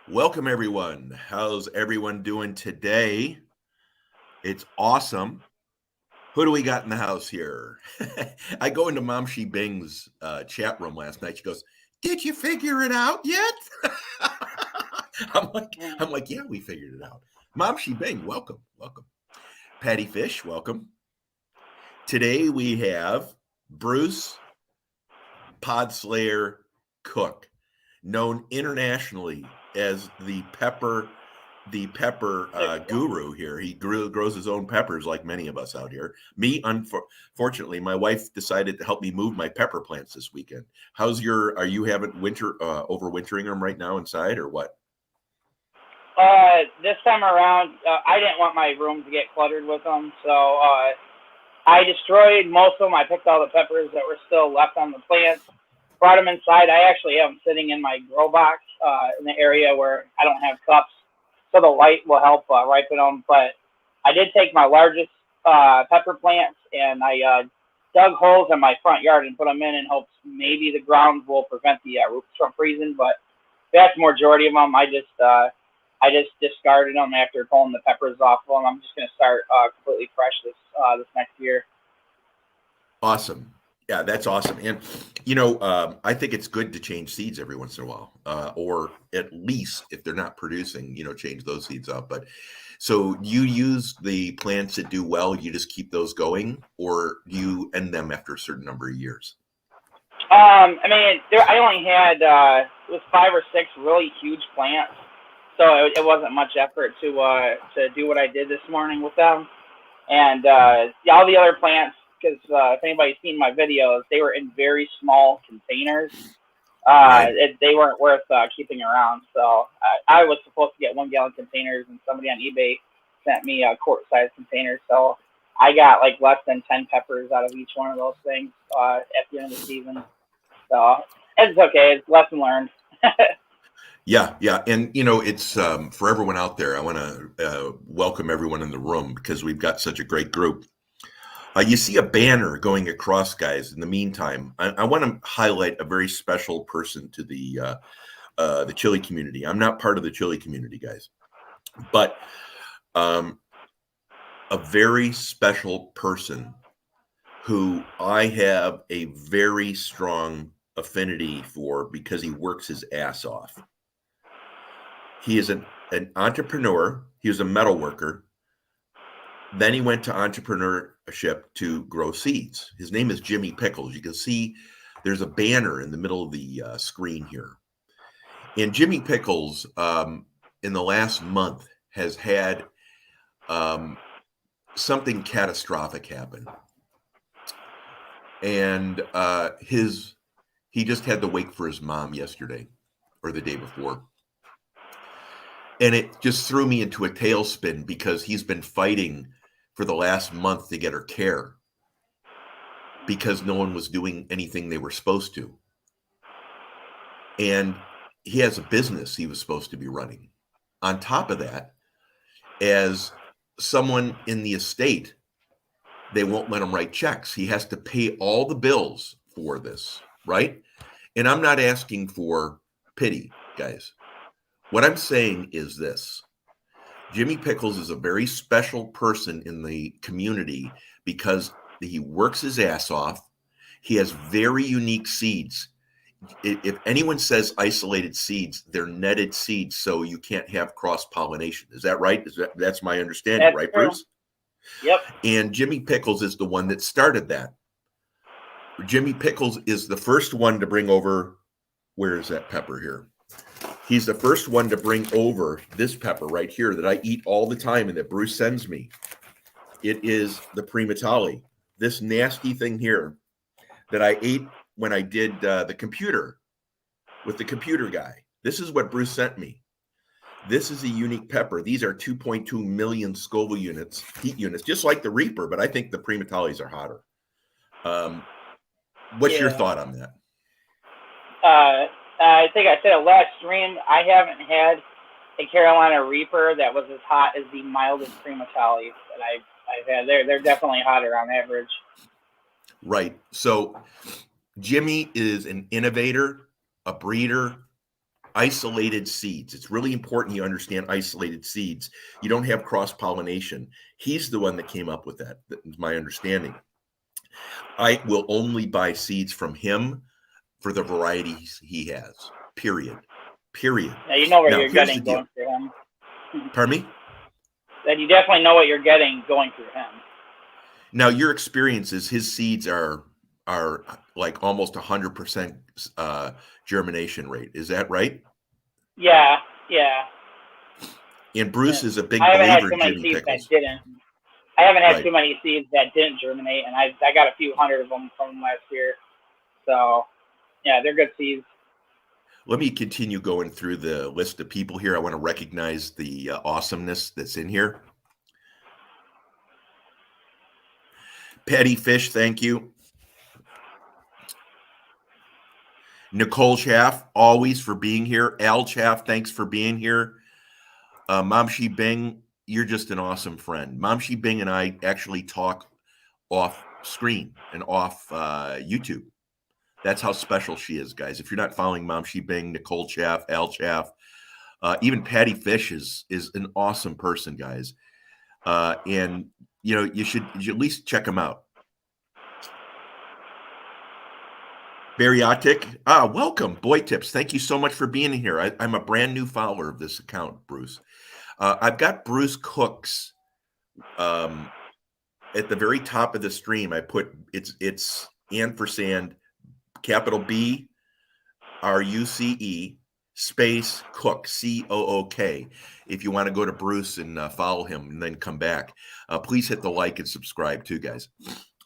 Welcome, everyone. How's everyone doing today? It's awesome. Who do we got in the house here? I go into Mom She Bing's chat room last night. She goes, "Did you figure it out yet?" I'm like, Mm. I'm like, yeah, we figured it out. Mom She Bing, welcome, welcome. Patty Fish, welcome. Today we have Bruce Podslayer Cook, known internationally as the pepper guru here. He grows his own peppers like many of us out here. Me, unfortunately, my wife decided to help me move my pepper plants this weekend. Are you having overwintering them right now inside or what? This time around, I didn't want my room to get cluttered with them, so I destroyed most of them. I picked all the peppers that were still left on the plants, brought them inside. I actually have them sitting in my grow box in the area where I don't have cups, so the light will help ripen them. But I did take my largest pepper plants and I dug holes in my front yard and put them in maybe the ground will prevent the roots from freezing. But vast majority of them, I just discarded them after pulling the peppers off of them. I'm just going to start completely fresh this next year. Awesome. Yeah, that's awesome. And I think it's good to change seeds every once in a while, or at least if they're not producing, change those seeds up. But so you use the plants that do well, you just keep those going, or you end them after a certain number of years. I only had it was 5 or 6 really huge plants, so it wasn't much effort to do what I did this morning with them. And yeah, all the other plants, because if anybody's seen my videos, they were in very small containers. Right. They weren't worth keeping around. So I was supposed to get 1 gallon containers, and somebody on eBay sent me quart-sized containers. So I got like less than 10 peppers out of each one of those things at the end of the season. So it's okay. It's lesson learned. Yeah, yeah, and it's for everyone out there. I want to welcome everyone in the room because we've got such a great group. You see a banner going across, guys. In the meantime, I want to highlight a very special person to the chili community. I'm not part of the chili community, guys, but um, a very special person who I have a very strong affinity for because he works his ass off. He is an entrepreneur. He was a metal worker. Then he went to entrepreneurship to grow seeds. His name is Jimmy Pickles. You can see there's a banner in the middle of the screen here. And Jimmy Pickles, in the last month, has had something catastrophic happen. And he just had to wake for his mom yesterday or the day before. And it just threw me into a tailspin because he's been fighting for the last month to get her care because no one was doing anything they were supposed to. And he has a business he was supposed to be running. On top of that, as someone in the estate, they won't let him write checks. He has to pay all the bills for this, right? And I'm not asking for pity, guys. What I'm saying is this. Jimmy Pickles is a very special person in the community because he works his ass off. He has very unique seeds. If anyone says isolated seeds, they're netted seeds, so you can't have cross pollination. Is that right? That's my understanding, That's right, true. Bruce? Yep. And Jimmy Pickles is the one that started that. Jimmy Pickles is the first one to bring over. Where is that pepper here? He's the first one to bring over this pepper right here that I eat all the time and that Bruce sends me. It is the primatali, this nasty thing here that I ate when I did the computer with the computer guy. This is what Bruce sent me. This is a unique pepper. These are 2.2 million Scoville units, heat units, just like the Reaper, but I think the primatalis are hotter. What's your Yeah. thought on that? I think I said it last stream. I haven't had a Carolina Reaper that was as hot as the mildest Primatali that I've had. They're definitely hotter on average. Right. So Jimmy is an innovator, a breeder, isolated seeds. It's really important you understand isolated seeds. You don't have cross-pollination. He's the one that came up with that. That's my understanding. I will only buy seeds from him for the varieties he has. Period. Now you know what Now, you're here's the getting deal. going through him. Pardon me? That you definitely know what you're getting going through him. Now, your experiences, his seeds are like almost 100% germination rate. Is that right? Yeah. And Bruce is a big I haven't had believer too in many Jimmy seeds Pickles. that didn't. I haven't had Right. too many seeds that didn't germinate, and I got a few hundred of them from last year. So, yeah, they're good seeds. Let me continue going through the list of people here. I want to recognize the awesomeness that's in here. Patty Fish, thank you. Nicole Schaff, always for being here. Al Schaff, thanks for being here. Mamshi Bing, you're just an awesome friend. Mamshi Bing and I actually talk off screen and off YouTube. That's how special she is, guys. If you're not following Mamshi Bing, Nicole Schaff, Al Schaff, even Patty Fish is an awesome person, guys. And you should at least check them out. Bariotic, welcome, Boy Tips. Thank you so much for being here. I'm a brand new follower of this account, Bruce. I've got Bruce Cooks at the very top of the stream. I put it's ampersand capital B RUCE space Cook COOK. If you want to go to Bruce and follow him and then come back, please hit the like and subscribe too, guys.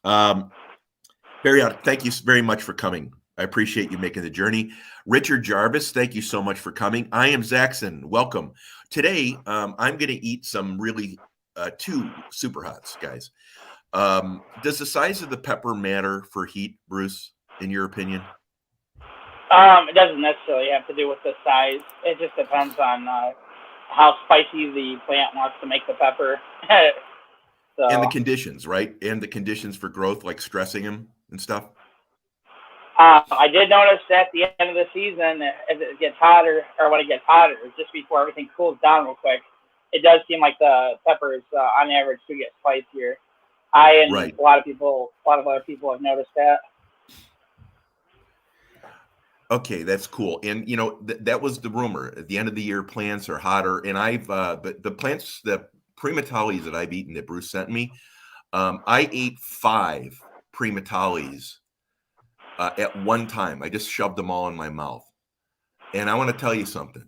Bariotic, thank you very much for coming. I appreciate you making the journey. Richard Jarvis, thank you so much for coming. I am Zaxxon. Welcome. Today, I'm going to eat some really 2 super hots, guys. Does the size of the pepper matter for heat, Bruce, in your opinion? It doesn't necessarily have to do with the size. It just depends on how spicy the plant wants to make the pepper. So, and the conditions, right? And the conditions for growth, like stressing them and stuff. I did notice at the end of the season, as it gets hotter, or when it gets hotter, just before everything cools down real quick, it does seem like the peppers, on average, do get spicier. Right. A lot of other people have noticed that. Okay, that's cool. And that was the rumor. At the end of the year, plants are hotter. And I've the plants, the primatalis that I've eaten that Bruce sent me, I ate 5 primatalis at one time. I just shoved them all in my mouth. And I want to tell you something.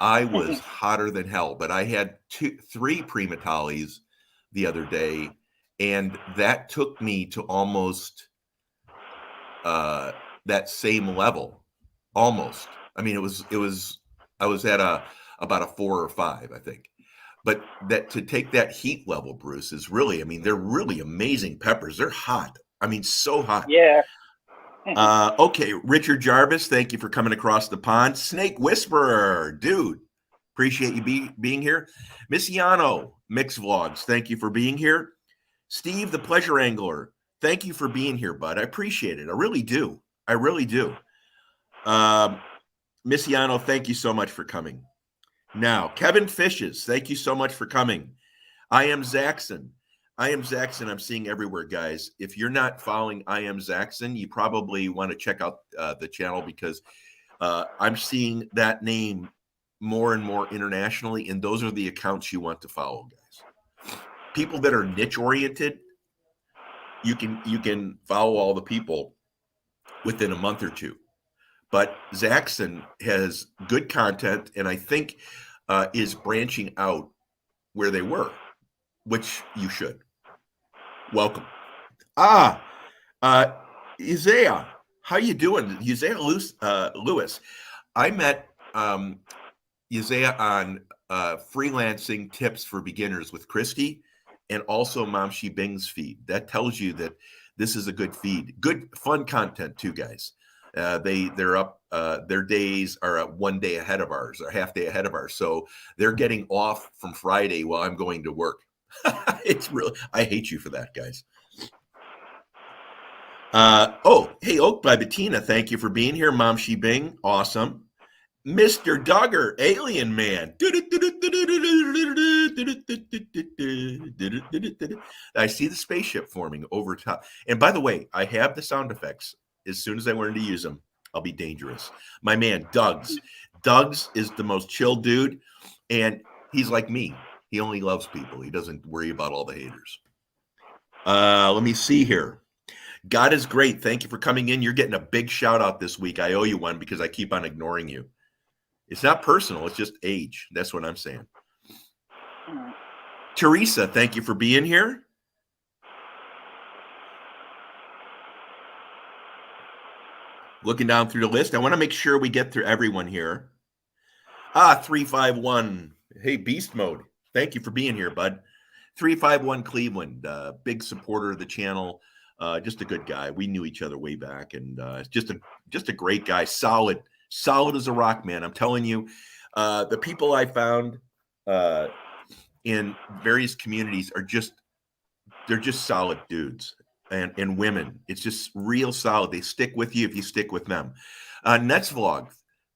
I was hotter than hell, but I had 3 primatalis the other day, and that took me to almost that same level. Almost. I mean, it was I was at about a 4 or 5, I think. But that to take that heat level, Bruce, is really, I mean, they're really amazing peppers. They're hot. I mean, so hot. Yeah. Okay, Richard Jarvis, thank you for coming across the pond. Snake Whisperer, dude, appreciate you being here. Miss Yano, Mix Vlogs, thank you for being here. Steve, the Pleasure Angler, thank you for being here, bud. I appreciate it. I really do. I really do. Miss Yano, thank you so much for coming. Now, Kevin Fishes, thank you so much for coming. I am Zaxxon. I'm seeing everywhere, guys. If you're not following I am Zaxxon, you probably want to check out the channel, because I'm seeing that name more and more internationally, and those are the accounts you want to follow, guys. People that are niche oriented, you can follow all the people within a month or two. But Zaxxon has good content, and I think is branching out where they were, which you should. Welcome. Isaiah, how you doing? Isaiah Lewis. I met Isaiah on freelancing tips for beginners with Christy, and also Mamshi Bing's feed. That tells you that this is a good feed. Good, fun content too, guys. They're up. Their days are one day ahead of ours, or half day ahead of ours. So they're getting off from Friday while I'm going to work. It's really, I hate you for that, guys. Hey, Oak by Bettina, thank you for being here. Mamshi Bing, awesome. Mr. Duggar, Alien Man. I see the spaceship forming over top. And by the way, I have the sound effects. As soon as I learn to use them, I'll be dangerous. My man, Doug's. Doug's is the most chill dude. And he's like me. He only loves people. He doesn't worry about all the haters. Let me see here. God is great. Thank you for coming in. You're getting a big shout out this week. I owe you one because I keep on ignoring you. It's not personal. It's just age. That's what I'm saying. Teresa, thank you for being here. Looking down through the list. I want to make sure we get through everyone here. 351. Hey, Beast Mode. Thank you for being here, bud. 351 Cleveland, big supporter of the channel. Just a good guy. We knew each other way back, and just a great guy. Solid as a rock, man. I'm telling you, the people I found in various communities they're just solid dudes and women. It's just real solid. They stick with you if you stick with them. Nets Vlog,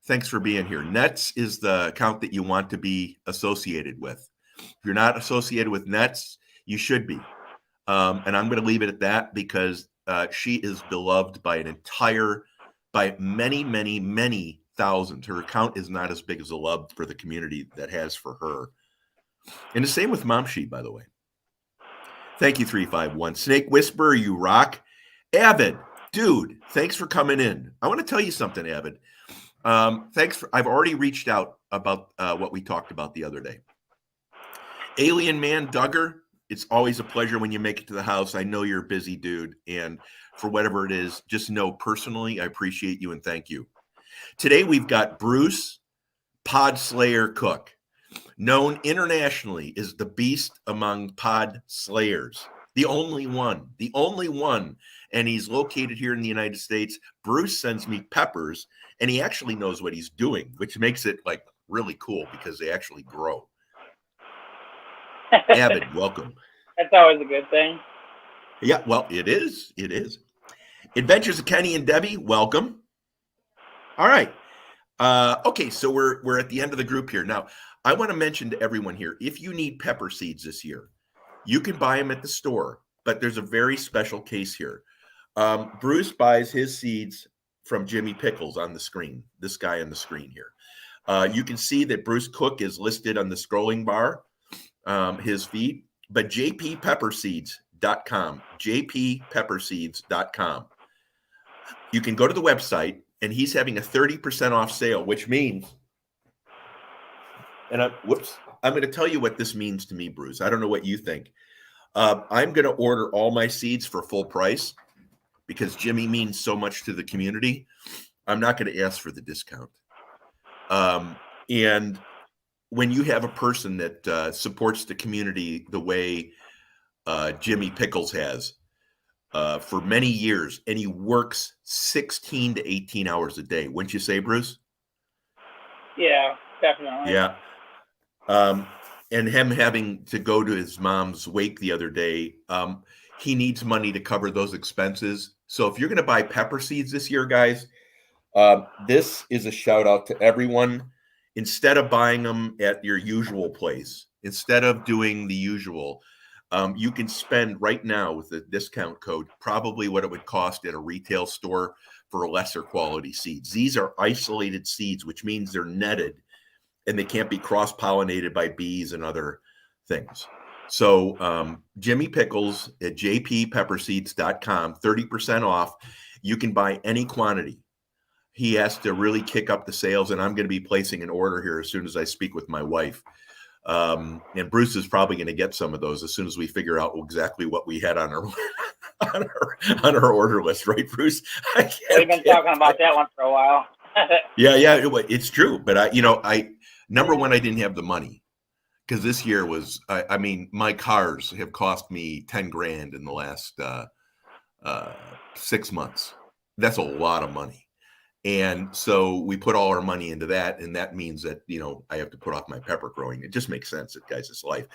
thanks for being here. Nets is the account that you want to be associated with. If you're not associated with Nets, you should be. And I'm going to leave it at that because she is beloved by many, many, many thousands. Her account is not as big as the love for the community that has for her. And the same with Mom Sheep, by the way. Thank you, 351. Snake Whisperer, you rock. Avid, dude, thanks for coming in. I want to tell you something, Avid. I've already reached out about what we talked about the other day. Alien Man Duggar, it's always a pleasure when you make it to the house. I know you're a busy dude, and for whatever it is, just know personally, I appreciate you and thank you. Today, we've got Bruce Pod Slayer Cook, known internationally as the beast among pod slayers, the only one, and he's located here in the United States. Bruce sends me peppers, and he actually knows what he's doing, which makes it like really cool because they actually grow. Avid, welcome. That's always a good thing. Yeah, well, it is. Adventures of Kenny and Debbie, welcome. All right. Okay, so we're at the end of the group here. Now, I want to mention to everyone here, if you need pepper seeds this year, you can buy them at the store, but there's a very special case here. Bruce buys his seeds from Jimmy Pickles on the screen, this guy on the screen here. You can see that Bruce Cook is listed on the scrolling bar, his feed, but jppepperseeds.com, jppepperseeds.com. You can go to the website, and he's having a 30% off sale, which means, and I'm going to tell you what this means to me, Bruce. I don't know what you think. I'm going to order all my seeds for full price because Jimmy means so much to the community. I'm not going to ask for the discount. And when you have a person that supports the community the way Jimmy Pickles has for many years, and he works 16 to 18 hours a day, wouldn't you say, Bruce? Yeah, definitely. Yeah. And him having to go to his mom's wake the other day, he needs money to cover those expenses. So if you're going to buy pepper seeds this year, guys, this is a shout out to everyone. Instead of buying them at your usual place, instead of doing the usual, you can spend right now with the discount code probably what it would cost at a retail store for lesser quality seeds. These are isolated seeds, which means they're netted and they can't be cross-pollinated by bees and other things. So Jimmy Pickles at jppepperseeds.com, 30% off. You can buy any quantity. He has to really kick up the sales, and I'm going to be placing an order here as soon as I speak with my wife. And Bruce is probably going to get some of those as soon as we figure out exactly what we had on our on our order list, right, Bruce? We've been talking about that one for a while. Yeah, it's true. But number one, I didn't have the money because this year was, I mean, my cars have cost me 10 grand in the last 6 months. That's a lot of money. And so we put all our money into that. And that means that, I have to put off my pepper growing. It just makes sense. Guys, it's life.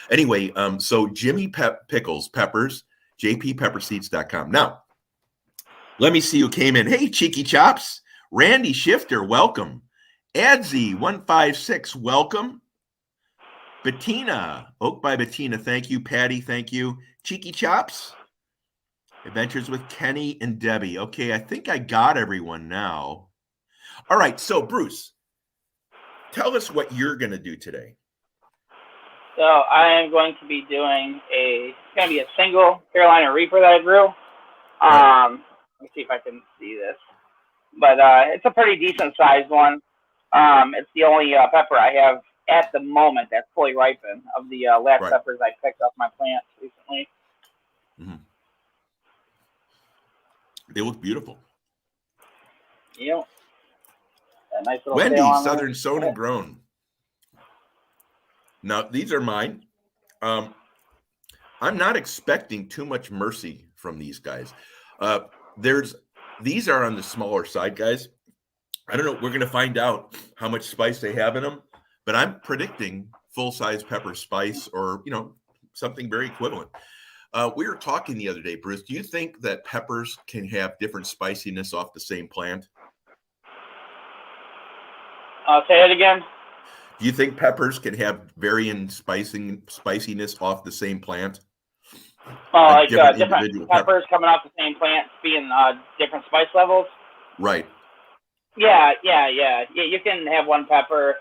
Anyway, so Jimmy Pickles, peppers, jppepperseeds.com. Now, let me see who came in. Hey, Cheeky Chops, Randy Shifter, welcome. Adsy156, welcome. Bettina, Oak by Bettina, thank you. Patty, thank you. Cheeky Chops, Adventures with Kenny and Debbie. Okay, I think I got everyone now. All right, so Bruce, tell us what you're going to do today. So I am going to be doing it's going to be a single Carolina Reaper that I grew. Right. Let me see if I can see this. But it's a pretty decent sized one. It's the only pepper I have at the moment that's fully ripened of the last Right. peppers I picked off my plants recently. Mm-hmm. They look beautiful. Yep. A nice little tail Wendy, on there. Southern Sown and Grown. Now, these are mine. I'm not expecting too much mercy from these guys. These are on the smaller side, guys. I don't know. We're going to find out how much spice they have in them, but I'm predicting full-size pepper spice or, something very equivalent. We were talking the other day, Bruce. Do you think that peppers can have different spiciness off the same plant? Say it again. Do you think peppers can have varying spiciness off the same plant? Like different individual peppers coming off the same plant being different spice levels? Right. Yeah. You can have one pepper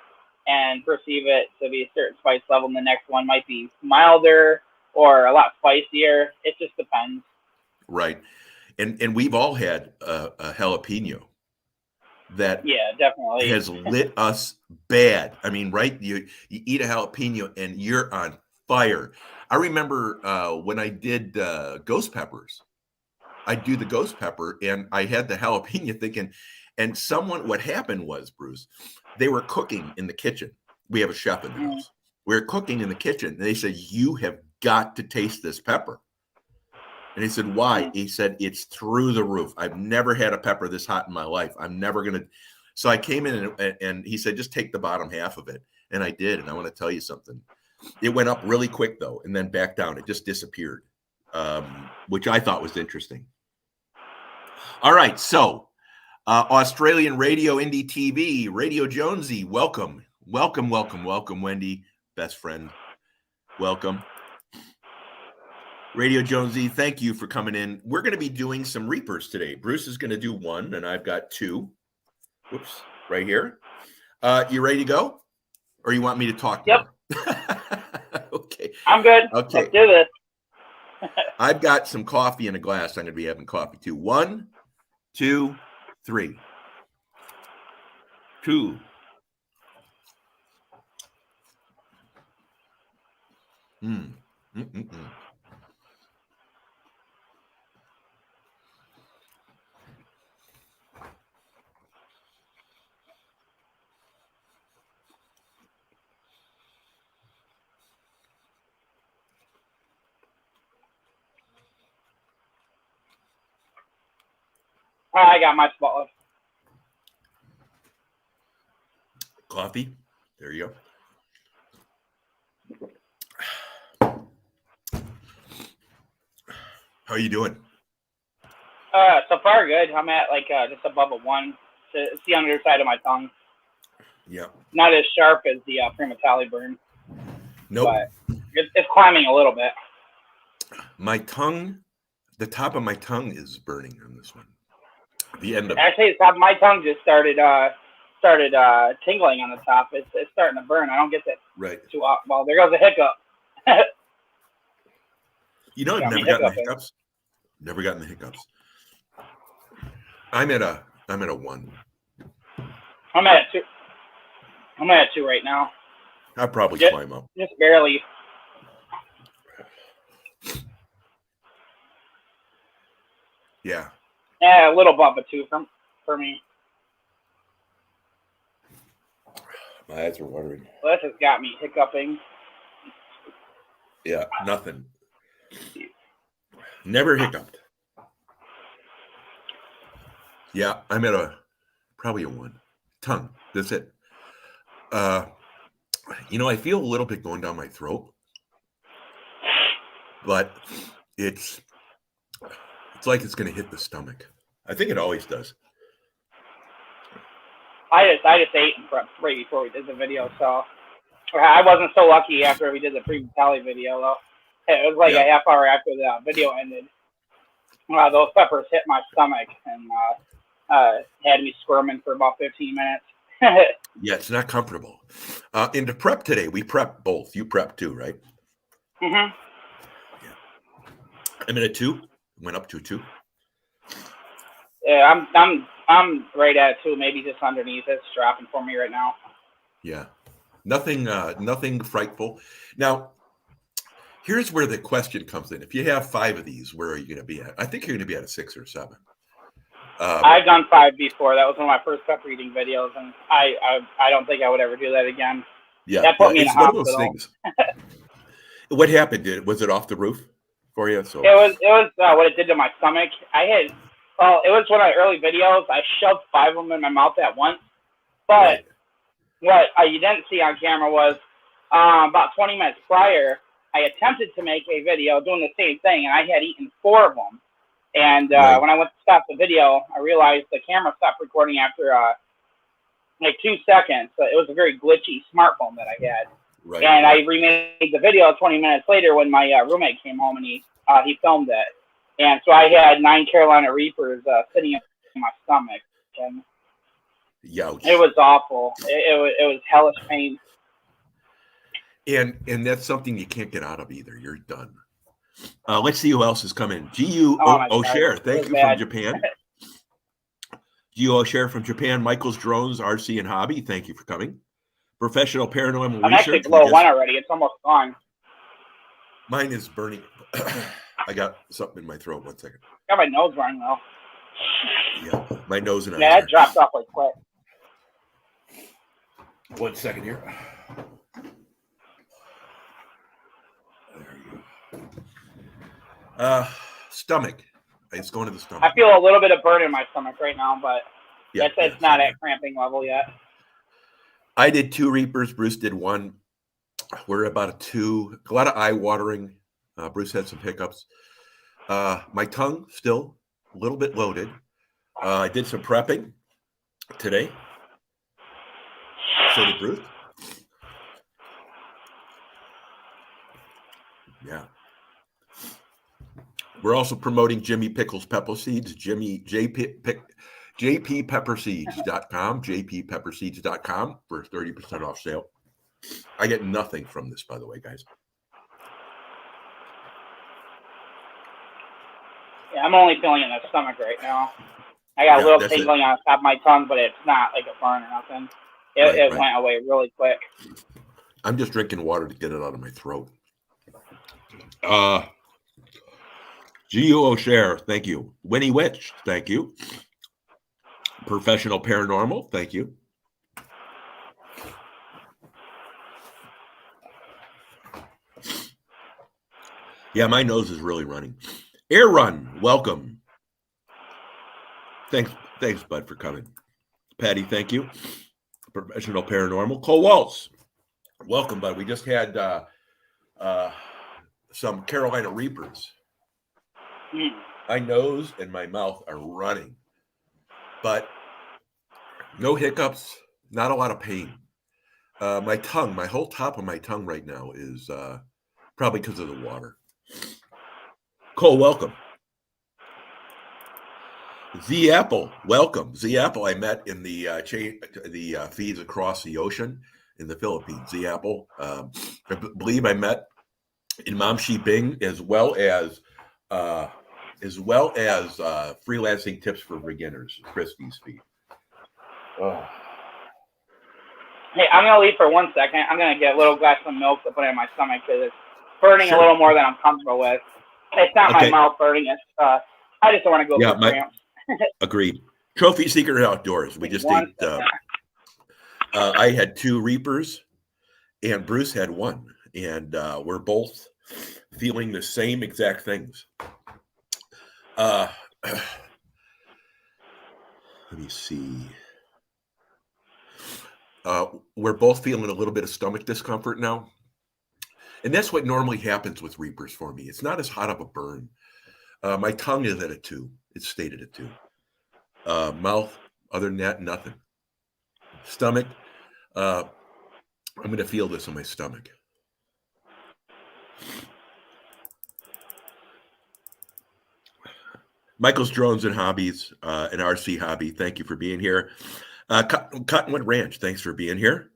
and perceive it to be a certain spice level, and the next one might be milder or a lot spicier. It just depends. Right. And we've all had a jalapeno that definitely has lit us bad. I mean, right? You eat a jalapeno and you're on fire. I remember when I did ghost peppers. I do the ghost pepper and I had the jalapeno thinking, and what happened was, Bruce, they were cooking in the kitchen. We have a chef in the house. We were cooking in the kitchen. And they said, you have got to taste this pepper. And he said, why? He said, it's through the roof. I've never had a pepper this hot in my life. I'm never going to. So I came in and he said, just take the bottom half of it. And I did. And I want to tell you something. It went up really quick, though, and then back down. It just disappeared, which I thought was interesting. All right. So Australian Radio Indie TV, Radio Jonesy, welcome. Welcome, Wendy, best friend. Welcome. Radio Jonesy, thank you for coming in. We're going to be doing some Reapers today. Bruce is going to do one, and I've got two. Whoops, right here. You ready to go? Or you want me to talk more? Okay. I'm good. Okay. Let's do this. I've got some coffee in a glass. I'm going to be having coffee too. 1, 2, 3. 2. I got my spot left. Coffee. There you go. How are you doing? So far good. I'm at just above a 1. It's the underside of my tongue. Yeah. Not as sharp as the prematally burn. Nope. But it's climbing a little bit. My tongue, the top of my tongue is burning on this one. The end of Actually, the top of my tongue just started tingling on the top. It's starting to burn. I don't get that too often. Well, there goes a hiccup. I've never gotten the hiccups. Never gotten the hiccups. I'm at a 1. I'm at a 2. I'm at a 2 right now. I'll probably climb up. Just barely. Yeah. Yeah, a little bump of 2 for me. My eyes are watering. Well, this has got me hiccuping. Yeah, nothing. Never hiccuped. Yeah, I'm at probably a 1. Tongue. That's it. I feel a little bit going down my throat, but it's like it's going to hit the stomach. I think it always does. I just ate and prepped right before we did the video, so I wasn't so lucky after we did the pre-tally video though. It was like a half hour after the video ended. Those peppers hit my stomach and had me squirming for about 15 minutes. Yeah, it's not comfortable. In the prep today, we prepped both. You prepped too, right? Mhm. I'm in a 2. Went up to a 2. Yeah, I'm right at 2, maybe just underneath. It's dropping for me right now. Yeah, nothing frightful. Now, here's where the question comes in. If you have 5 of these, where are you going to be at? I think you're going to be at a 6 or 7. I've done 5 before. That was one of my first pepper eating videos, and I don't think I would ever do that again. Yeah, that put me in it's a one of hospital. those things. What happened? Was it off the roof for you? So it was what it did to my stomach. It was one of the early videos. I shoved 5 of them in my mouth at once, but what you didn't see on camera was about 20 minutes prior, I attempted to make a video doing the same thing, and I had eaten 4 of them. And when I went to stop the video, I realized the camera stopped recording after like 2 seconds. So it was a very glitchy smartphone that I had. And I remade the video 20 minutes later when my roommate came home and he filmed it. And so I had 9 Carolina Reapers sitting in my stomach. And Youch. it was awful. It was hellish pain. And that's something you can't get out of either. You're done. Let's see who else has come in. G.U. O'Share, thank you from Japan. G.U. O'Share from Japan. Michael's Drones, RC and Hobby, thank you for coming. Professional Paranormal I'm Research. actually below 1 already. It's almost gone. Mine is burning. I got something in my throat. 1 second. Got my nose running though. Yeah, my nose and eyes. Yeah, that dropped off like quick. 1 second here. Stomach. It's going to the stomach. I feel a little bit of burn in my stomach right now, but it's not at cramping level yet. I did 2 Reapers. Bruce did 1. We're about a 2. A lot of eye watering. Bruce had some hiccups. My tongue still a little bit loaded. I did some prepping today. So did Bruce. Yeah. We're also promoting Jimmy Pickles Pepper Seeds, jppepperseeds.com, jppepperseeds.com for 30% off sale. I get nothing from this, by the way, guys. Yeah, I'm only feeling it in the stomach right now. I got a little tingling on the top of my tongue, but it's not like a burn or nothing. It went away really quick. I'm just drinking water to get it out of my throat. G.U. O'Share, thank you. Winnie Witch, thank you. Professional Paranormal, thank you. Yeah, my nose is really running. Air Run, welcome. Thanks, bud, for coming. Patty, thank you. Professional Paranormal. Cole Waltz, welcome, bud. We just had some Carolina Reapers. My nose and my mouth are running, but no hiccups, not a lot of pain. My tongue, my whole top of my tongue right now is probably because of the water. Cole, welcome. Z Apple, welcome. Z Apple, I met in the feeds across the ocean in the Philippines. Z Apple, I believe I met in Mom Shi Bing as well as freelancing tips for beginners. Christie's feed. Oh. Hey, I'm gonna leave for 1 second. I'm gonna get a little glass of milk to put in my stomach because it's burning a little more than I'm comfortable with. It's not my mouth burning. It's I just don't want to go through cramps. Agreed. Trophy Seeker Outdoors. We just ate. I had 2 Reapers, and Bruce had 1, and we're both feeling the same exact things. Let me see. We're both feeling a little bit of stomach discomfort now. And that's what normally happens with Reapers for me. It's not as hot of a burn. My tongue is at a 2. It's stayed at a 2. Mouth, other than that, nothing. Stomach. I'm going to feel this on my stomach. Michael's Drones and Hobbies, an RC hobby. Thank you for being here. Cottonwood Ranch, thanks for being here.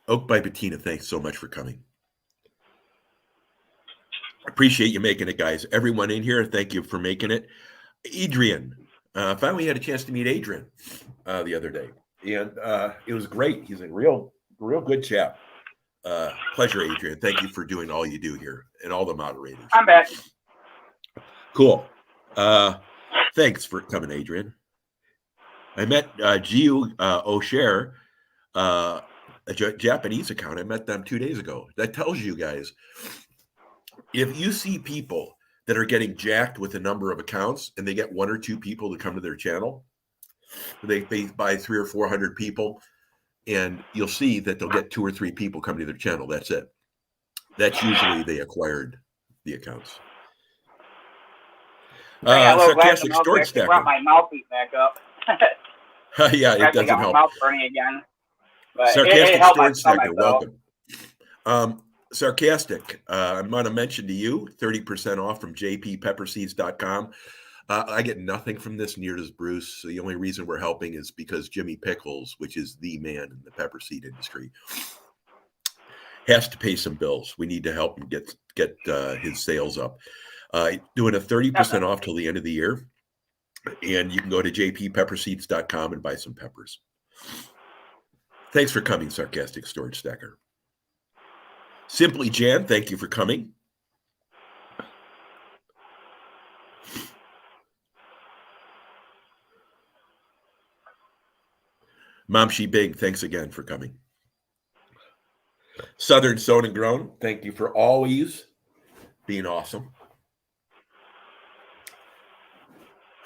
Oak by Bettina, thanks so much for coming. Appreciate you making it, guys. Everyone in here, thank you for making it. Adrian, finally had a chance to meet Adrian the other day, and it was great. He's a real good chap. Pleasure, Adrian. Thank you for doing all you do here and all the moderators. I'm back. Cool. Thanks for coming, Adrian. I met Jiu O'Share, a Japanese account. I met them 2 days ago. That tells you guys, if you see people that are getting jacked with a number of accounts and they get 1 or 2 people to come to their channel, they buy 300 or 400 people, and you'll see that they'll get 2 or 3 people come to their channel. That's it. That's usually they acquired the accounts. Sarcastic storage stacker. Brought my mouthpiece back up. Yeah, it doesn't got help. My mouth burning again. But Sarcastic storage stacker, welcome. Sarcastic, I'm going to mention to you 30% off from jppepperseeds.com. I get nothing from this, near does Bruce. So the only reason we're helping is because Jimmy Pickles, which is the man in the pepper seed industry, has to pay some bills. We need to help him get his sales up. Doing a 30% off till the end of the year. And you can go to jppepperseeds.com and buy some peppers. Thanks for coming, Sarcastic Storage Stacker. Simply Jan, thank you for coming. Mom She Big, thanks again for coming. Southern Sown and Grown, thank you for always being awesome.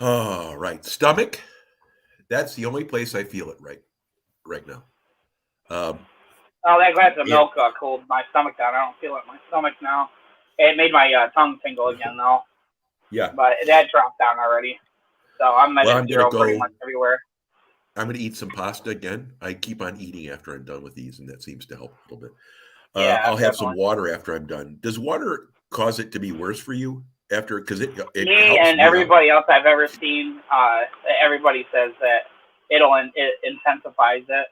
All right, stomach. That's the only place I feel it right now. That glass of milk cooled my stomach down. I don't feel it in my stomach now. It made my tongue tingle again, though. Yeah. But that dropped down already. So I'm at zero pretty much everywhere. I'm going to eat some pasta again. I keep on eating after I'm done with these, and that seems to help a little bit. Yeah, I'll have some water after I'm done. Does water cause it to be worse for you after? Because it me and everybody else I've ever seen, everybody says that it intensifies it.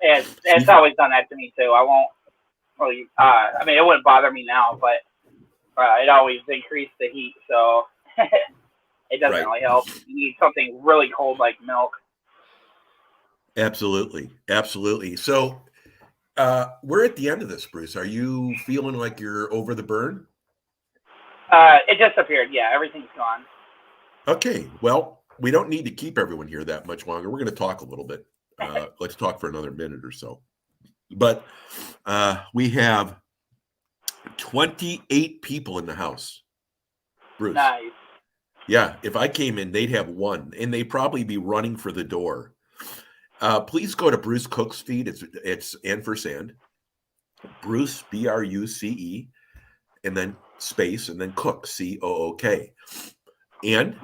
It's always done that to me too. I won't really. I mean, it wouldn't bother me now, but it always increased the heat, so it doesn't really help. You need something really cold like milk. Absolutely. So we're at the end of this, Bruce. Are you feeling like you're over the burn? It disappeared. Yeah, everything's gone. Okay. Well, we don't need to keep everyone here that much longer. We're going to talk a little bit. Let's talk for another minute or so. But we have 28 people in the house. Bruce. Nice. Yeah. If I came in, they'd have 1, and they'd probably be running for the door. Please go to Bruce Cook's feed. It's ampersand. Bruce, BRUCE, and then space, and then Cook, COOK. And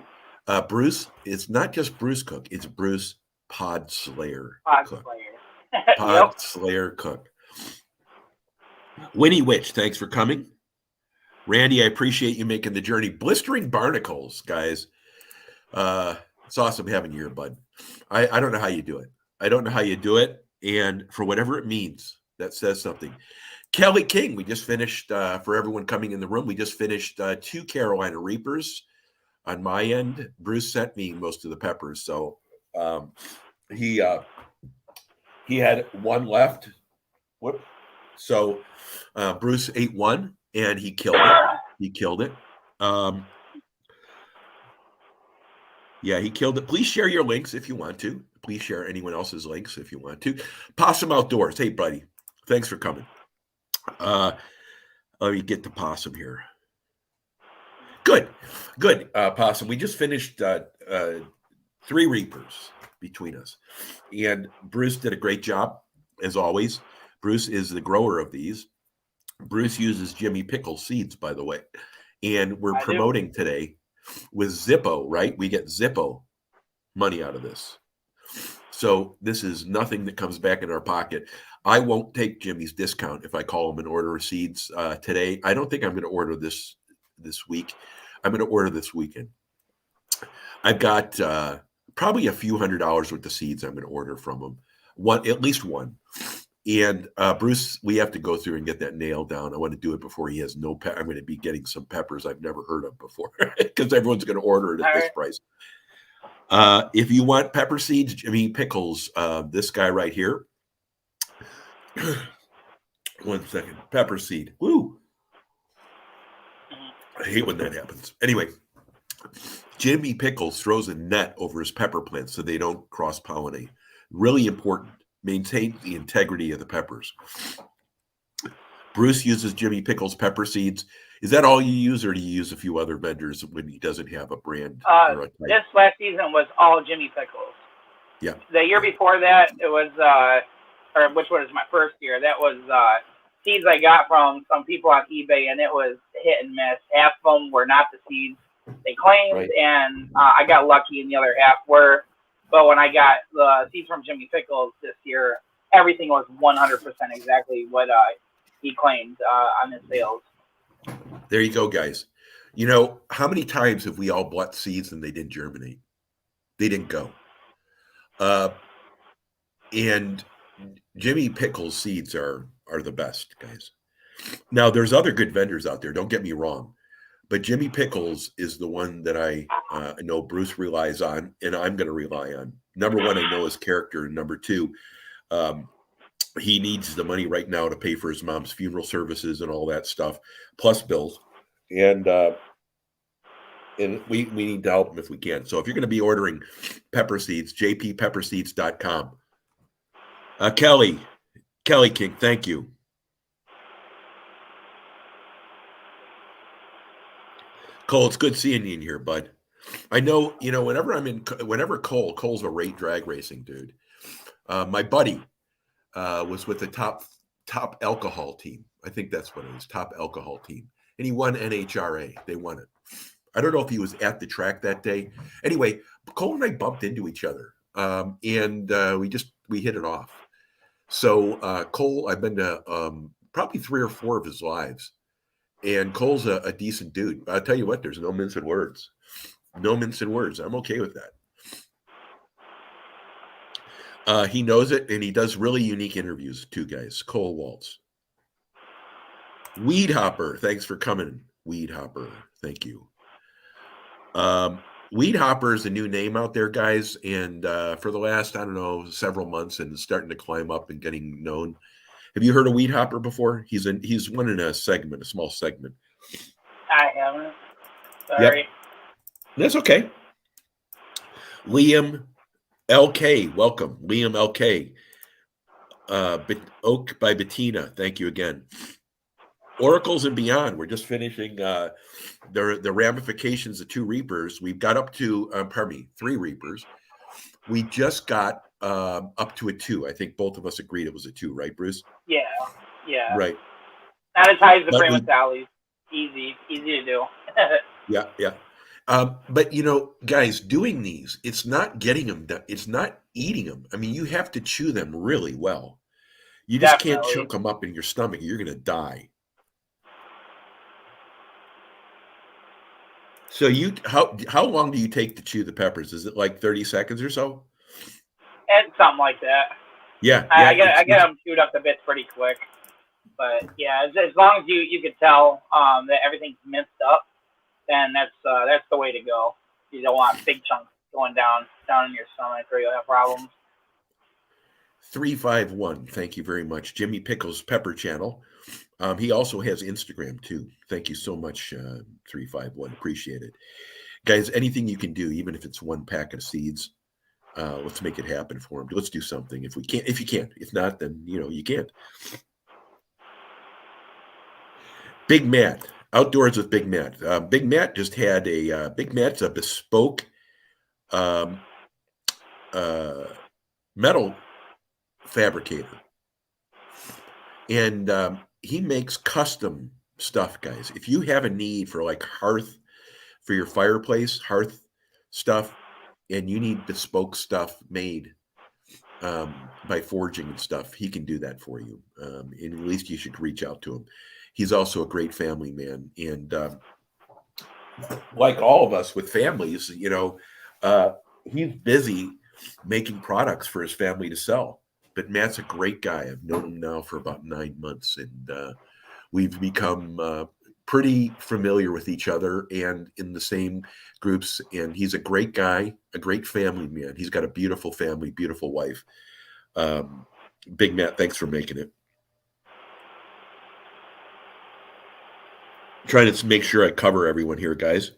Bruce, it's not just Bruce Cook, it's Bruce Pod Slayer Cook. Pod Slayer Cook. Winnie Witch, thanks for coming. Randy, I appreciate you making the journey. Blistering Barnacles, guys. It's awesome having you here, bud. I don't know how you do it. And for whatever it means, that says something. Kelly King, we just finished, for everyone coming in the room, we just finished 2 Carolina Reapers on my end. Bruce sent me most of the peppers, so he had 1 left. So Bruce ate 1, and he killed it. Yeah, he killed it. Please share your links if you want to. Please share anyone else's links if you want to. Possum Outdoors. Hey, buddy. Thanks for coming. Let me get the Possum here. Good. Possum. We just finished 3 Reapers between us. And Bruce did a great job, as always. Bruce is the grower of these. Bruce uses Jimmy Pickle seeds, by the way, and we're I do. promoting today with Zippo, right? We get Zippo money out of this. So this is nothing that comes back in our pocket. I won't take Jimmy's discount if I call him and order seeds today. I don't think I'm going to order this week. I'm going to order this weekend. I've got probably a few $100s worth of seeds I'm going to order from him. At least one. And Bruce, we have to go through and get that nailed down. I want to do it before he has no I'm going to be getting some peppers I've never heard of before because everyone's going to order it at this price. If you want pepper seeds, Jimmy Pickles, this guy right here. 1 second. Pepper seed. Woo. I hate when that happens. Anyway, Jimmy Pickles throws a net over his pepper plants so they don't cross-pollinate. Really important. Maintain the integrity of the peppers. Bruce uses Jimmy Pickles pepper seeds. Is that all you use, or do you use a few other vendors when he doesn't have a brand? This last season was all Jimmy Pickles. Yeah. The year before that, it was, or which was my first year, that was seeds I got from some people on eBay, and it was hit and miss. Half of them were not the seeds they claimed, right. And I got lucky, and the other half were. But when I got the seeds from Jimmy Pickles this year, everything was 100% exactly what he claimed on his sales. There you go, guys. You know, how many times have we all bought seeds and they didn't germinate? They didn't go. And Jimmy Pickles seeds are the best, guys. Now, there's other good vendors out there. Don't get me wrong. But Jimmy Pickles is the one that I know Bruce relies on, and I'm going to rely on. Number one, I know his character. And number two, he needs the money right now to pay for his mom's funeral services and all that stuff, plus bills. And we need to help him if we can. So if you're going to be ordering pepper seeds, jppepperseeds.com. Kelly King, thank you. Cole, it's good seeing you in here, bud. I know, whenever Cole's a drag racing dude. My buddy was with the top alcohol team. I think that's what it was, top alcohol team. And he won NHRA. They won it. I don't know if he was at the track that day. Anyway, Cole and I bumped into each other, and we hit it off. So Cole, I've been to probably 3 or 4 of his lives. And Cole's a decent dude. I'll tell you what, there's no mincing words. No mincing words. I'm okay with that. He knows it, and he does really unique interviews too, guys. Cole Waltz. Weed Hopper, thanks for coming. Weed Hopper, thank you. Weed Hopper is a new name out there, guys, and for the last, I don't know, several months, and starting to climb up and getting known. Have you heard of Weed Hopper before? He's one in a small segment. I haven't. Sorry. Yep. That's okay. Liam LK, welcome. Liam LK. Oak by Bettina, thank you again. Oracles and Beyond, we're just finishing the ramifications of 2 Reapers. We've got up to, 3 Reapers. We just got up to a 2. I think both of us agreed it was a 2, right, Bruce? Yeah. Right. Not as high as the Primus Sally's. Easy to do. Yeah. But guys, doing these, it's not getting them done. It's not eating them. I mean, you have to chew them really well. You just can't chunk them up in your stomach. You're going to die. So how long do you take to chew the peppers? Is it like 30 seconds or so? And something like that. Yeah. I get them chewed up the bits pretty quick. But yeah, as long as you can tell that everything's minced up, then that's the way to go. You don't want big chunks going down in your stomach, or you'll have problems. 351, thank you very much. Jimmy Pickles Pepper Channel. He also has Instagram too. Thank you so much, 351. Appreciate it. Guys, anything you can do, even if it's 1 pack of seeds, let's make it happen for him. Let's do something if you can. If not, then you can't. Big Matt, Outdoors with Big Matt. Big Matt just had Big Matt's a bespoke metal fabricator. And he makes custom stuff, guys. If you have a need for like hearth for your fireplace, hearth stuff, and you need bespoke stuff made by forging and stuff, he can do that for you. And at least you should reach out to him. He's also a great family man. And like all of us with families, he's busy making products for his family to sell. But Matt's a great guy. I've known him now for about 9 months, and we've become pretty familiar with each other and in the same groups. And he's a great guy, a great family man. He's got a beautiful family, beautiful wife. Big Matt, thanks for making it. Trying to make sure I cover everyone here, guys.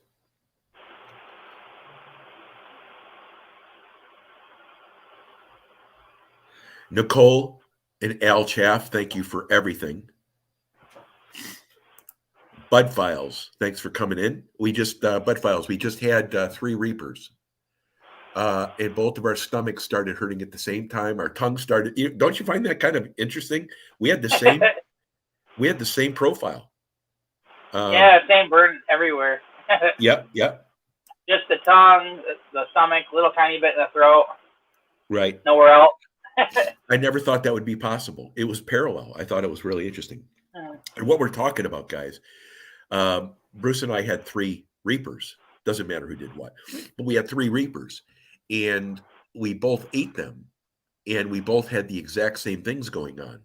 Nicole and Al Chaff, thank you for everything. Bud Files, thanks for coming in. We just Bud Files. We just had 3 Reapers, and both of our stomachs started hurting at the same time. Our tongue started. Don't you find that kind of interesting? We had the same. We had the same profile. Yeah, same burn everywhere. Yep. Just the tongue, the stomach, little tiny bit in the throat. Right. Nowhere else. I never thought that would be possible. It was parallel. I thought it was really interesting. And what we're talking about, guys, Bruce and I had 3 Reapers. Doesn't matter who did what, but we had 3 Reapers, and we both ate them, and we both had the exact same things going on.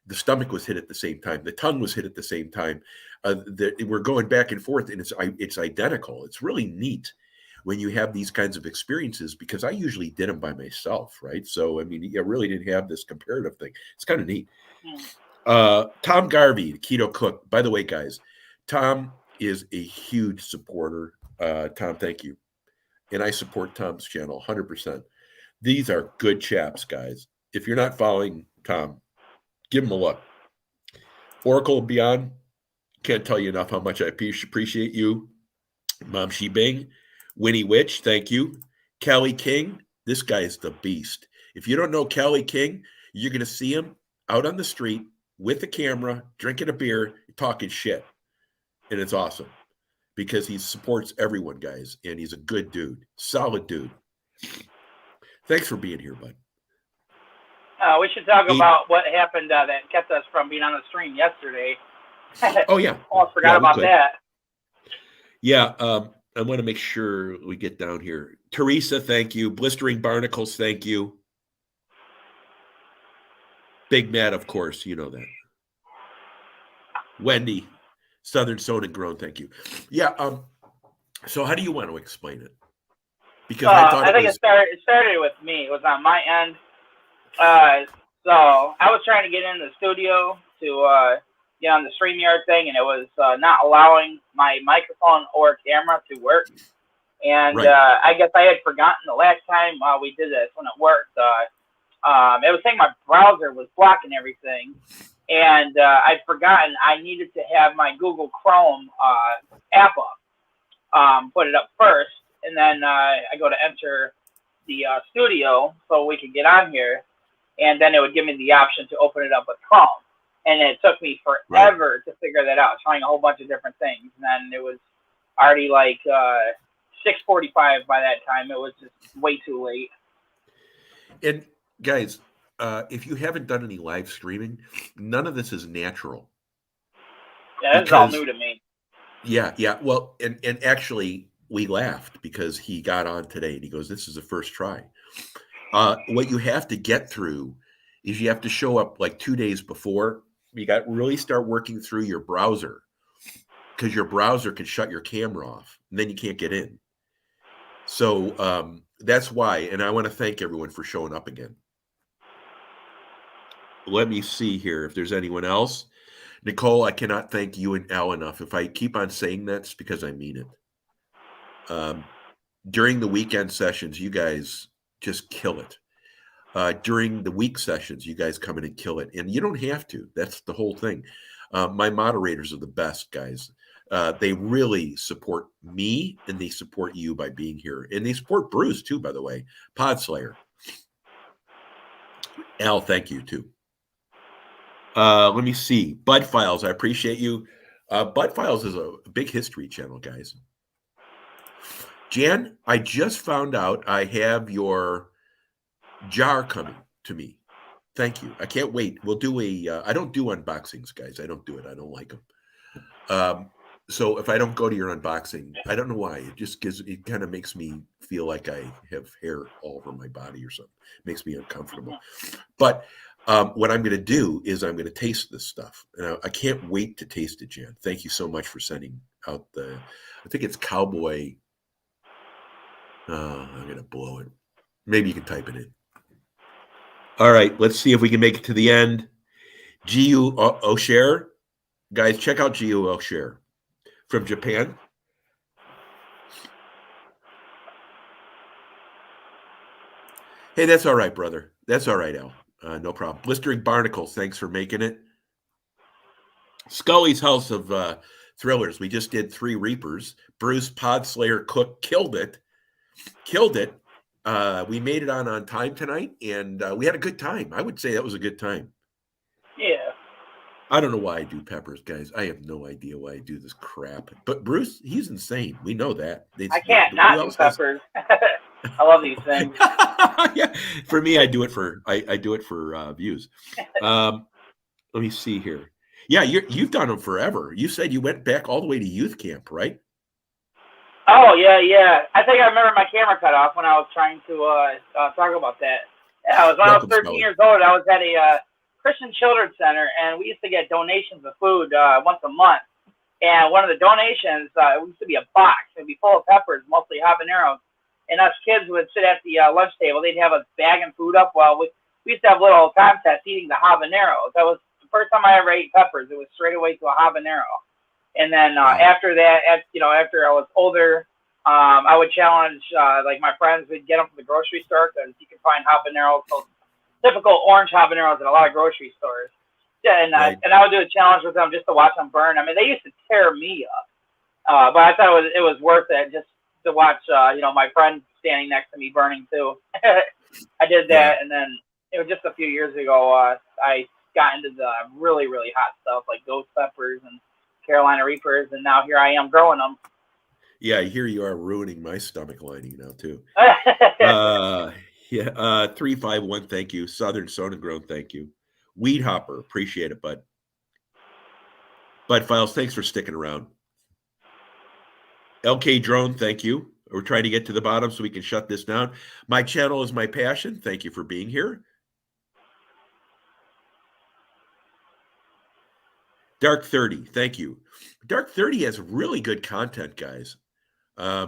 The stomach was hit at the same time. The tongue was hit at the same time. We're going back and forth, and it's identical. It's really neat when you have these kinds of experiences, because I usually did them by myself, right? So, I mean, I really didn't have this comparative thing. It's kind of neat. Tom Garvey, the Keto Cook. By the way, guys, Tom is a huge supporter. Tom, thank you. And I support Tom's channel 100%. These are good chaps, guys. If you're not following Tom, give him a look. Oracle and Beyond, can't tell you enough how much I appreciate you. Mom Shi Bing, Winnie Witch, thank you. Kelly King, this guy is the beast. If you don't know Kelly King, you're going to see him out on the street with a camera, drinking a beer, talking shit. And it's awesome because he supports everyone, guys. And he's a good dude, solid dude. Thanks for being here, bud. We should talk about what happened that kept us from being on the stream yesterday. Oh, yeah. Almost forgot about that. Yeah. I want to make sure we get down here. Teresa, thank you. Blistering Barnacles, thank you. Big Matt, of course. You know that. Wendy, Southern Sown and Grown, thank you. Yeah. So how do you want to explain it? Because I think it started with me. It was on my end. So I was trying to get in the studio to get on the StreamYard thing, and it was not allowing my microphone or camera to work. And right. I guess I had forgotten the last time we did this when it worked. It was saying my browser was blocking everything, and I'd forgotten I needed to have my Google Chrome app up, put it up first, and then I go to enter the studio so we could get on here, and then it would give me the option to open it up with Chrome. And it took me forever to figure that out, trying a whole bunch of different things. And then it was already like 6:45 by that time. It was just way too late. And guys, if you haven't done any live streaming, none of this is natural. Yeah, it's all new to me. Yeah. Well, and actually, we laughed because he got on today and he goes, "This is the first try." What you have to get through is you have to show up like 2 days before. You got to really start working through your browser, because your browser can shut your camera off and then you can't get in. So that's why. And I want to thank everyone for showing up again. Let me see here if there's anyone else. Nicole, I cannot thank you and Al enough. If I keep on saying that, it's because I mean it. During the weekend sessions, you guys just kill it. During the week sessions, you guys come in and kill it. And you don't have to. That's the whole thing. My moderators are the best, guys. They really support me, and they support you by being here. And they support Bruce, too, by the way. Podslayer. Al, thank you, too. Let me see. Bud Files, I appreciate you. Bud Files is a big history channel, guys. Jan, I just found out I have your jar coming to me. Thank you. I can't wait. We'll do I don't do unboxings, guys. I don't do it. I don't like them. So if I don't go to your unboxing, I don't know why. It kind of makes me feel like I have hair all over my body or something. It makes me uncomfortable. But what I'm going to do is I'm going to taste this stuff. And I can't wait to taste it, Jan. Thank you so much for sending out I think it's Cowboy. I'm going to blow it. Maybe you can type it in. All right, let's see if we can make it to the end. G.U. O'Share. Guys, check out G.U. O'Share from Japan. Hey, that's all right, brother. That's all right, Al. No problem. Blistering Barnacles, thanks for making it. Scully's House of Thrillers. We just did 3 Reapers. Bruce Podslayer Cook killed it. We made it on time tonight, and we had a good time. I would say that was a good time. Yeah. I don't know why I do peppers, guys. I have no idea why I do this crap. But Bruce, he's insane. We know that. I can't not do peppers. I love these things. Yeah, for me, I do it for views. Let me see here. Yeah, you've done them forever. You said you went back all the way to youth camp, right? Oh yeah. I think I remember my camera cut off when I was trying to talk about that. Yeah, when I was 13 years old. I was at a Christian Children's Center, and we used to get donations of food once a month. And one of the donations, it used to be a box. It'd be full of peppers, mostly habaneros. And us kids would sit at the lunch table. They'd have us bagging food up while we used to have little contests eating the habaneros. That was the first time I ever ate peppers. It was straight away to a habanero. And then after that, after I was older, I would challenge like my friends. We'd get them from the grocery store because you can find habaneros, so typical orange habaneros in a lot of grocery stores. Yeah, and Right. I would do a challenge with them just to watch them burn. I mean, they used to tear me up, but I thought it was worth it just to watch, my friend standing next to me burning too. I did that, and then it was just a few years ago. I got into the really, really hot stuff like ghost peppers and Carolina Reapers, and now here I am growing them. Yeah, here you are ruining my stomach lining now too. 351, thank you. Southern Sonagrown, thank you. Weed Hopper, appreciate it, bud. Bud Files, thanks for sticking around. LK Drone, thank you. We're trying to get to the bottom so we can shut this down. My channel is my passion. Thank you for being here. Dark 30, thank you. Dark 30 has really good content, guys. I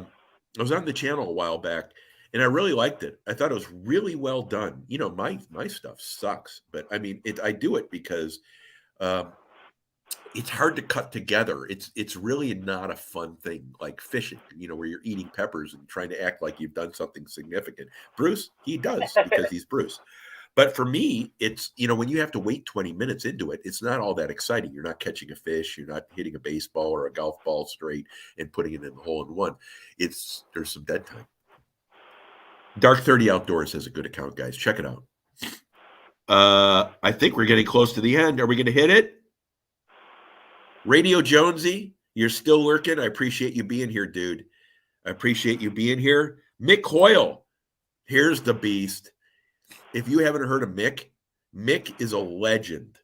was on the channel a while back, and I really liked it. I thought it was really well done. You know, my stuff sucks, but I mean, I do it because it's hard to cut together. It's really not a fun thing like fishing, where you're eating peppers and trying to act like you've done something significant. Bruce, he does because he's Bruce. But for me, it's, when you have to wait 20 minutes into it, it's not all that exciting. You're not catching a fish. You're not hitting a baseball or a golf ball straight and putting it in the hole in one. There's some dead time. Dark 30 Outdoors has a good account, guys. Check it out. I think we're getting close to the end. Are we going to hit it? Radio Jonesy, you're still lurking. I appreciate you being here, dude. I appreciate you being here. Mick Hoyle, here's the beast. If you haven't heard of Mick, Mick is a legend.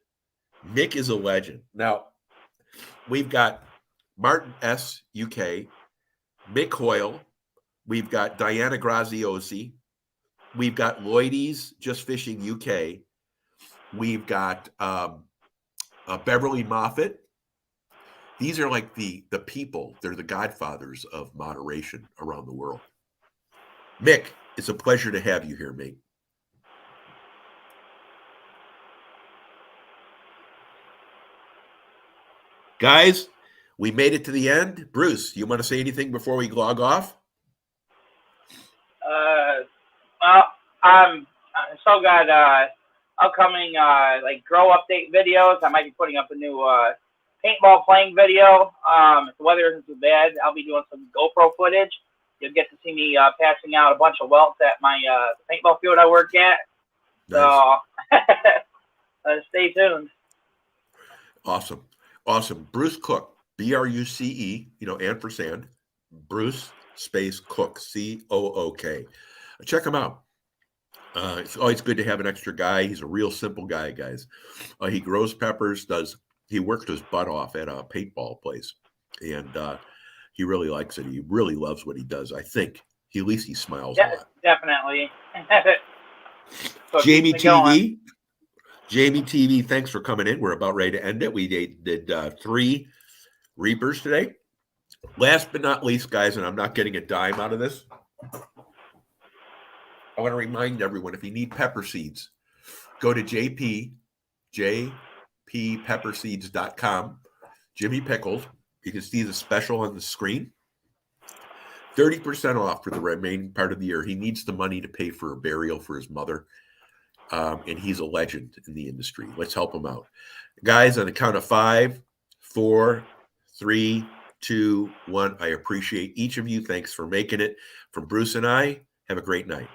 Mick is a legend. Now, we've got Martin S. UK, Mick Hoyle. We've got Diana Graziosi. We've got Lloydies Just Fishing UK. We've got Beverly Moffett. These are like the people. They're the godfathers of moderation around the world. Mick, it's a pleasure to have you here, mate. Guys, we made it to the end. Bruce, you want to say anything before we log off? Well, I'm so got upcoming like grow update videos. I might be putting up a new paintball playing video. If the weather isn't too bad, I'll be doing some GoPro footage. You'll get to see me passing out a bunch of welts at my paintball field I work at. Nice. So stay tuned. Awesome. Awesome. Bruce Cook, Bruce, ampersand, Bruce space Cook, Cook. Check him out. It's always good to have an extra guy. He's a real simple guy, guys. He grows peppers, he worked his butt off at a paintball place, and he really likes it. He really loves what he does. I think at least he smiles a lot. Definitely. So Jamie TV, Jamie TV, thanks for coming in. We're about ready to end it. We did 3 Reapers today. Last but not least, guys, and I'm not getting a dime out of this, I want to remind everyone, if you need pepper seeds, go to jppepperseeds.com. Jimmy Pickles. You can see the special on the screen. 30% off for the remaining part of the year. He needs the money to pay for a burial for his mother. And he's a legend in the industry. Let's help him out. Guys, on the count of 5, 4, 3, 2, 1, I appreciate each of you. Thanks for making it. From Bruce and I, have a great night.